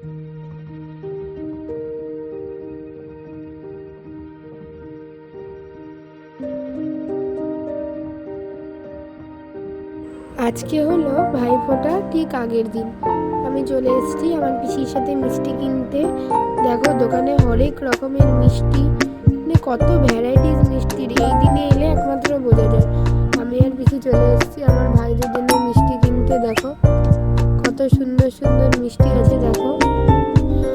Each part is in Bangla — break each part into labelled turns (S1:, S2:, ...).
S1: আজকে হলো ভাইফোঁটা ঠিক আগের দিন আমি চলে এসেছি আমার পিসির সাথে মিষ্টি কিনতে। দেখো দোকানে হরেক রকমের মিষ্টি, মানে কত ভ্যারাইটিস মিষ্টির, এই দিনে এলে একমাত্র বোঝা যায়। আমি আর পিসি চলে এসেছি আমার ভাইদের জন্য মিষ্টি কিনতে। দেখো কত সুন্দর সুন্দর মিষ্টি আছে। দেখো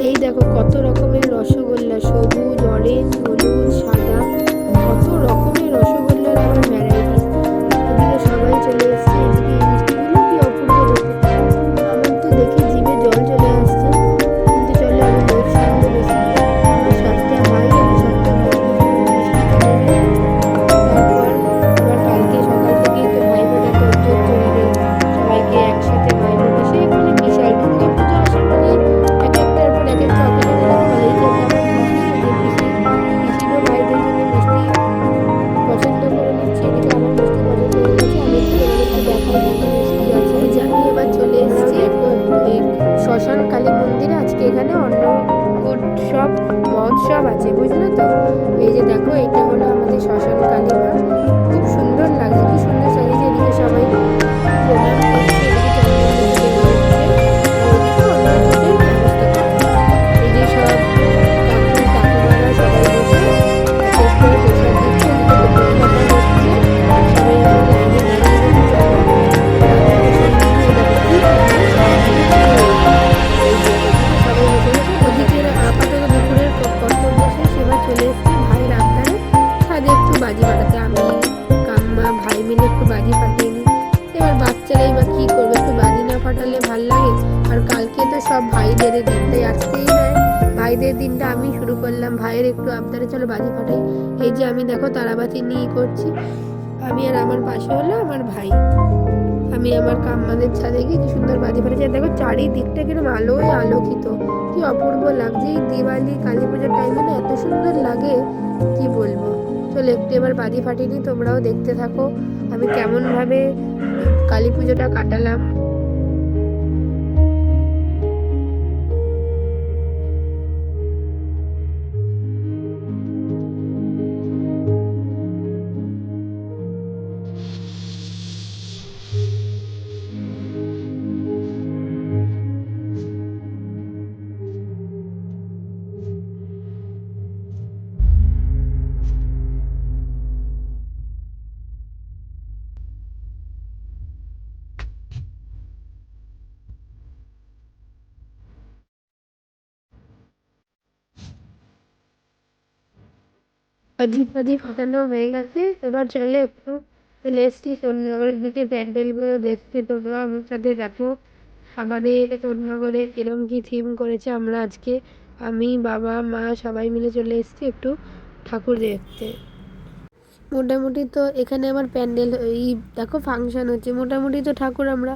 S1: এই দেখো কত রকমের রসগোল্লা, সবুজ, অরেঞ্জ, হলুদ, সাদা, কত রকমের রসগোল্লার আবার ভ্যারাইটিস। এদিকে সবাই চলে এসছে, এদিকে এই মিষ্টিগুলো কি অপূর্ব দেখতে। আমার তো দেখে জিভে জল চলে আসছে, কিন্তু চলো আমি লেট সামনে বেশি। আমার 7টা ভাই, আমি 7টা ভাইকে মিষ্টি কিনে নিই। তারপর আবার কালকে সকাল থেকেই তো ভাইফোঁটার তোড়জোড় চলবে, সবাইকে একসাথে ভাইফোঁটা, সে মানে বিশাল দুর্গা পুজো আসে মানে এক একটার পর এক একটা অকেশনে দেখো বলেই যেতে আমার পিসি, এই যে পিসিরও ভাইদের জন্য মিষ্টি পছন্দ করে নিচ্ছি। এদিকে আমার মিষ্টি পছন্দ হয়ে গেছে, আমি একটু তোমাদেরকে দেখাই কী কী মিষ্টি আছে। এই যে আমি এবার চলে এসেছি এই শ্মশান কালী মন্দিরে। আজকে এখানে অন্নকূট মহোৎসব আছে, বুঝলে তো। এই যে দেখো এটা হলো আমাদের শ্মশান কালী মা, খুব সুন্দর লাগছে, কি সুন্দর সাজিয়েছে। এদিকে সবাই প্রণাম করছে, এদিকে চন্দন দিতে দেওয়া হচ্ছে, আর ওইদিকে অন্নকূটের ব্যবস্থা করা হচ্ছে। এই যে সব কাকু কাকিমারা সবাই বসে এক এক করে প্রসাদ দিচ্ছে, এদিকে দুপুর খাবার হচ্ছে, সবাই আমরা লাইনে দাঁড়িয়ে গেছি। চলো রাধা কৃষ্ণ দিয়ে দেখো কি সুন্দর সাজিয়েছে। এই যে এদিকে সবাই বসে গেছে, ওদিকে আপাতত দুপুরের কর্তব্য শেষ, এবার চলে এসেছি ভাইয়ের আবদারে ছাদে একটু বাজি ফাটাতে। আমি কাম্মা ভাই মিলে একটু বাজি ফাটিয়ে নিই। এবার বাচ্চারাই বা কী করবে, একটু বাজি না ফাটালে ভাল লাগে। আর কালকে তো সব ভাইদের দিন, তাই আজকেই নয় ভাইদের দিনটা আমি শুরু করলাম ভাইয়ের একটু আবদারে, চলো বাজি ফাটাই। এই যে আমি দেখো তারাবাতি নিয়ে করছি, আমি আর আমার পাশে হলো আমার ভাই। আমি আমার কাম্মাদের ছাদে গিয়ে কি সুন্দর বাজি ফাটাচ্ছি। দেখো চারিদিকটা কিরকম আলোয় আলোকিত, কি অপূর্ব লাগছে। এই দিওয়ালি কালী পুজোর টাইমে না এত সুন্দর লাগে কি বলবো। চলো একটু এবার বাজি ফাটিয়ে নিই, তোমরাও দেখতে থাকো আমি কেমনভাবে কালী পুজোটা কাটালাম। বাজি ফাজি ফাটানো হয়ে গেছে, এবার চলে একটু চলে এসছি সোননগরের দিকে প্যান্ডেলগুলো দেখতে। তোমরা আমার সাথে দেখো আমাদের সোননগরে কিরম কি থিম করেছে। আমরা আজকে আমি বাবা মা সবাই মিলে চলে এসেছি একটু ঠাকুর দেখতে। মোটামুটি তো এখানে আমার প্যান্ডেল এই দেখো ফাংশান হচ্ছে, মোটামুটি তো ঠাকুর আমরা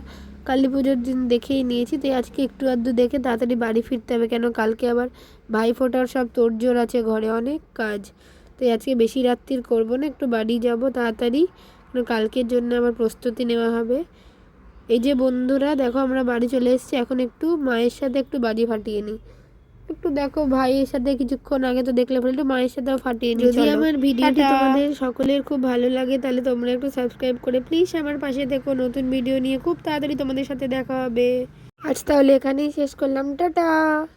S1: কালী পুজোর দিন দেখেই নিয়েছি। তাই আজকে একটু আধটু দেখে তাড়াতাড়ি বাড়ি ফিরতে হবে, কেন কালকে আবার ভাইফোঁটার সব তোড়জোড় আছে, ঘরে অনেক কাজ। তাই আজকে বেশি রাত্রির করবো না, একটু বাড়ি যাব তাড়াতাড়ি, কারণ কালকের জন্য আবার প্রস্তুতি নেওয়া হবে। এই যে বন্ধুরা দেখো আমরা বাড়ি চলে এসেছি, এখন একটু মায়ের সাথে একটু বাজি ফাটিয়ে নিই। একটু দেখো ভাইয়ের সাথে কিছুক্ষণ আগে তো দেখলে একটু মায়ের সাথেও ফাটিয়ে নিই। যদি আমার ভিডিওটি তোমাদের সকলের খুব ভালো লাগে তাহলে তোমরা একটু সাবস্ক্রাইব করে প্লিজ আমার পাশে দেখো, নতুন ভিডিও নিয়ে খুব তাড়াতাড়ি তোমাদের সাথে দেখা হবে। আজ তাহলে এখানেই শেষ করলাম, টাটা।